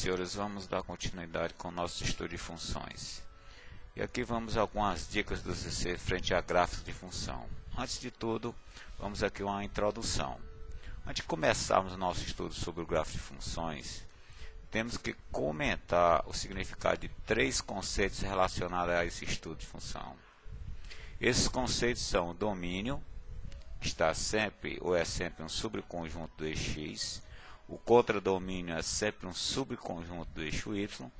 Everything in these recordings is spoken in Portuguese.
senhores, vamos dar continuidade com o nosso estudo de funções. E aqui vamos a algumas dicas do CC frente a gráficos de função. Antes de tudo, vamos aqui uma introdução. Antes de começarmos o nosso estudo sobre o gráfico de funções, temos que comentar o significado de três conceitos relacionados a esse estudo de função. Esses conceitos são o domínio, está sempre ou é sempre um subconjunto do eixo x, o contradomínio é sempre um subconjunto do eixo y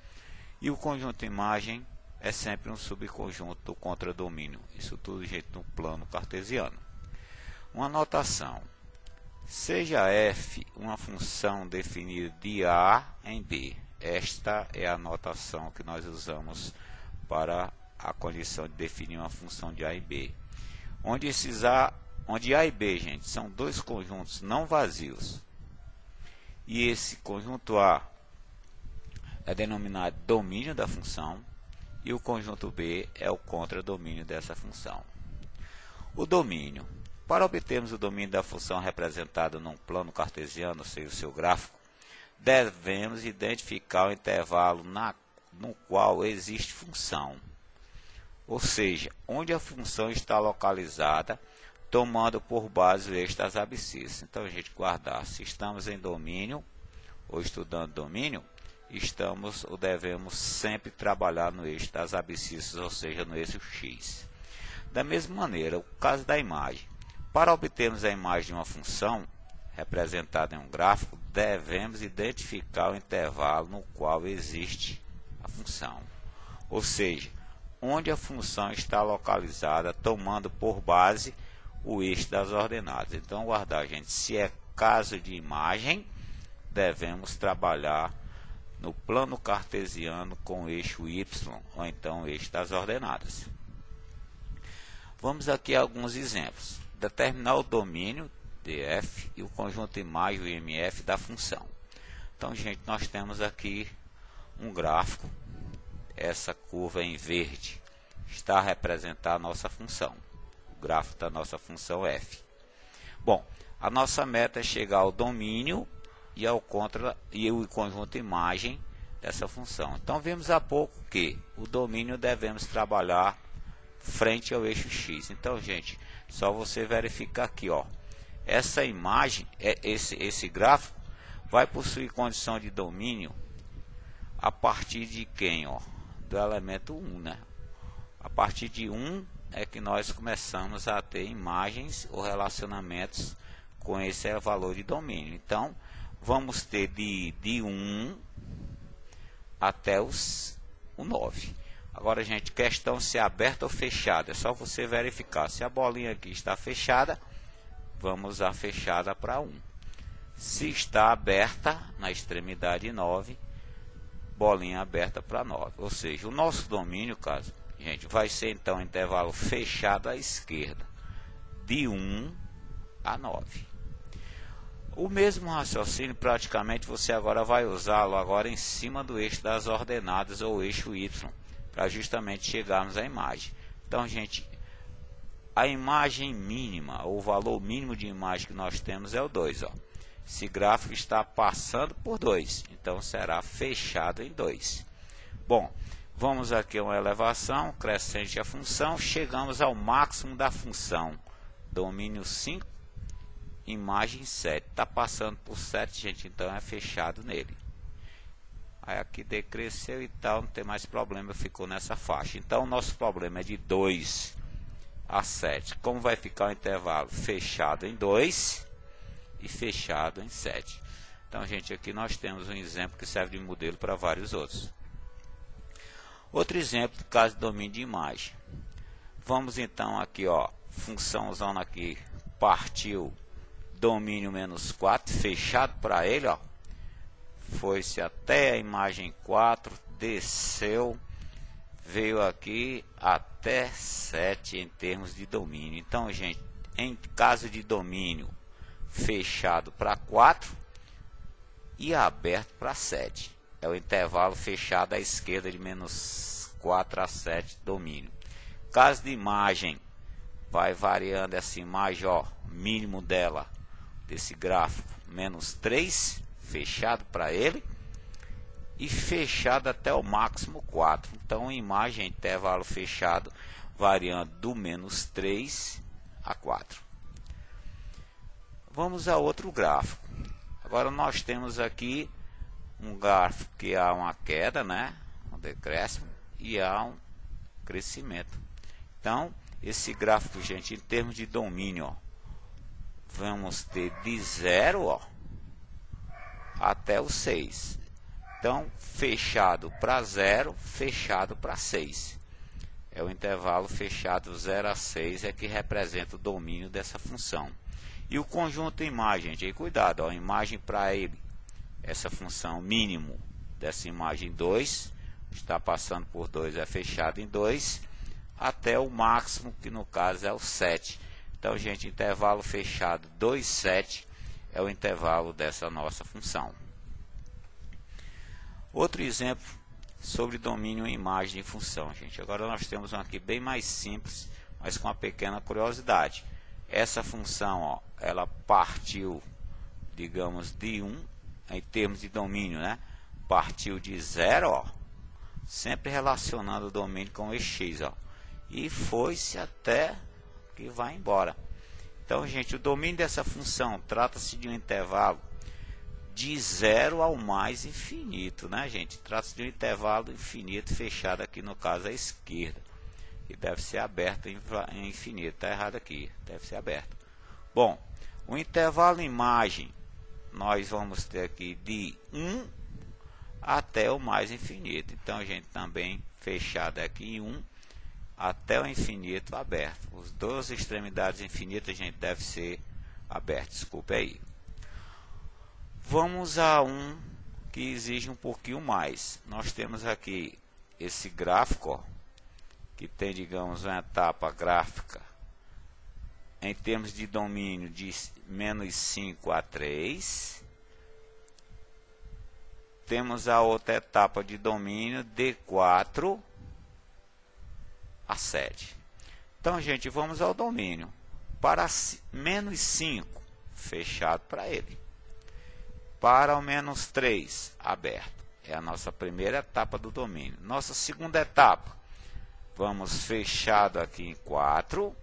e o conjunto imagem é sempre um subconjunto do contradomínio. Isso tudo, gente, no plano cartesiano. Uma notação: seja f uma função definida de A em B. Esta é a notação que nós usamos para a condição de definir uma função de A e B. Onde A e B, gente, são dois conjuntos não vazios. E esse conjunto A é denominado domínio da função e o conjunto B é o contradomínio dessa função. O domínio. Para obtermos o domínio da função representada num plano cartesiano, ou seja, o seu gráfico, devemos identificar o intervalo no qual existe função. Ou seja, onde a função está localizada, tomando por base o eixo das abscissas. Então, a gente guardar, se estamos em domínio ou estudando domínio, estamos ou devemos sempre trabalhar no eixo das abscissas, ou seja, no eixo x. Da mesma maneira, o caso da imagem. Para obtermos a imagem de uma função representada em um gráfico, devemos identificar o intervalo no qual existe a função. Ou seja, onde a função está localizada, tomando por base o eixo das ordenadas. Então, guardar, gente, se é caso de imagem, devemos trabalhar no plano cartesiano com o eixo y, ou então o eixo das ordenadas. Vamos aqui a alguns exemplos. Determinar o domínio df e o conjunto imagem, o IMF, da função. Então, gente, nós temos aqui um gráfico. Essa curva em verde está a representar a nossa função. O gráfico da nossa função f. Bom, a nossa meta é chegar ao domínio e ao conjunto imagem dessa função. Então, vimos há pouco que o domínio devemos trabalhar frente ao eixo x. Então, gente, só você verificar aqui, ó, essa imagem, esse gráfico vai possuir condição de domínio a partir de quem, ó? Do elemento 1, né? A partir de 1 é que nós começamos a ter imagens ou relacionamentos com esse valor de domínio. Então, vamos ter de 1 até o 9. Agora, gente, questão se é aberta ou fechada. É só você verificar. Se a bolinha aqui está fechada, vamos a fechada para 1. Se está aberta, na extremidade 9, bolinha aberta para 9. Ou seja, o nosso domínio, caso, gente, vai ser então intervalo fechado à esquerda, de 1 a 9. O mesmo raciocínio, praticamente, você agora vai usá-lo agora em cima do eixo das ordenadas ou eixo y, para justamente chegarmos à imagem. Então, gente, a imagem mínima, ou o valor mínimo de imagem que nós temos é o 2. Ó. Esse gráfico está passando por 2, então será fechado em 2. Bom, vamos aqui a uma elevação crescente a função, chegamos ao máximo da função, domínio 5, imagem 7. Está passando por 7, gente, então é fechado nele. Aí aqui decresceu e tal, não tem mais problema, ficou nessa faixa. Então, o nosso problema é de 2 a 7. Como vai ficar o intervalo? Fechado em 2 e fechado em 7. Então, gente, aqui nós temos um exemplo que serve de modelo para vários outros. Outro exemplo, caso de domínio de imagem. Vamos então aqui, ó, função usando aqui, partiu domínio menos 4, fechado para ele, ó. Foi-se até a imagem 4, desceu, veio aqui até 7 em termos de domínio. Então, gente, em caso de domínio, fechado para 4 e aberto para 7. É o intervalo fechado à esquerda de menos 4 a 7, domínio. Caso de imagem, vai variando essa imagem, ó, mínimo dela, desse gráfico, menos 3, fechado para ele, e fechado até o máximo 4. Então, imagem intervalo fechado variando do menos 3 a 4. Vamos a outro gráfico. Agora nós temos aqui um gráfico que há uma queda, né? Um decréscimo, e há um crescimento. Então, esse gráfico, gente, em termos de domínio, ó, vamos ter de 0, ó, até o 6. Então, fechado para 0, fechado para 6. É o intervalo fechado 0 a 6 é que representa o domínio dessa função. E o conjunto imagem, gente, aí cuidado, ó, imagem para ele, essa função mínimo dessa imagem 2, está passando por 2, é fechado em 2, até o máximo, que no caso é o 7. Então, gente, intervalo fechado 2, 7 é o intervalo dessa nossa função. Outro exemplo sobre domínio em imagem de função, gente. Agora nós temos um aqui bem mais simples, mas com uma pequena curiosidade. Essa função, ó, ela partiu, digamos, de 1, em termos de domínio, né? Partiu de 0, ó, sempre relacionando o domínio com o x, ó, e foi-se até que vai embora. Então, gente, o domínio dessa função trata-se de um intervalo de 0 ao mais infinito, né, gente? Trata-se de um intervalo infinito fechado aqui, no caso, à esquerda, que deve ser aberto em infinito. Está errado aqui, deve ser aberto. Bom, o intervalo imagem, nós vamos ter aqui de 1 até o mais infinito. Então, a gente também fechado aqui em 1 até o infinito aberto. As duas extremidades infinitas, a gente deve ser aberto. Desculpe aí. Vamos a um que exige um pouquinho mais. Nós temos aqui esse gráfico, ó, que tem, digamos, uma etapa gráfica em termos de domínio de menos 5 a 3. Temos a outra etapa de domínio de 4 a 7. Então, gente, vamos ao domínio. Para menos 5, fechado para ele. Para o menos 3, aberto. É a nossa primeira etapa do domínio. Nossa segunda etapa, vamos fechado aqui em 4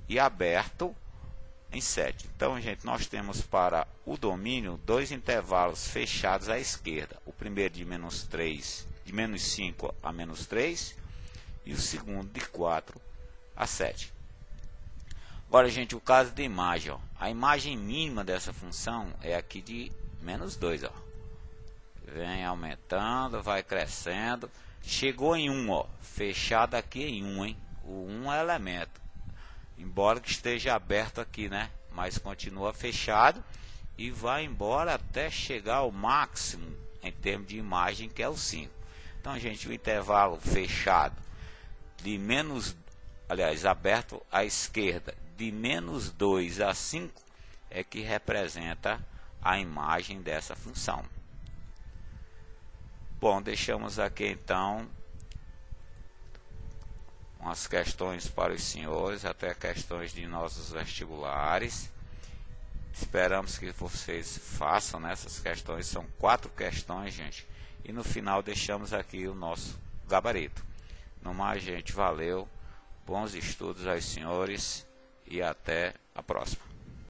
e aberto em 7. Então, gente, nós temos para o domínio dois intervalos fechados à esquerda. O primeiro de menos 3, de menos 5 a menos 3, e o segundo de 4 a 7. Agora, gente, o caso de imagem, ó. A imagem mínima dessa função é aqui de menos 2, ó. Vem aumentando, vai crescendo. Chegou em 1, ó. Fechado aqui em 1, hein? O 1 é elemento. Embora que esteja aberto aqui, né? Mas continua fechado e vai embora até chegar ao máximo em termos de imagem, que é o 5. Então, gente, o intervalo fechado de menos, aliás, aberto à esquerda, de menos 2 a 5 é que representa a imagem dessa função. Bom, deixamos aqui então umas questões para os senhores, até questões de nossos vestibulares. Esperamos que vocês façam, né? Essas questões são 4 questões, gente, e no final deixamos aqui o nosso gabarito. No mais, gente, valeu, bons estudos aos senhores e até a próxima.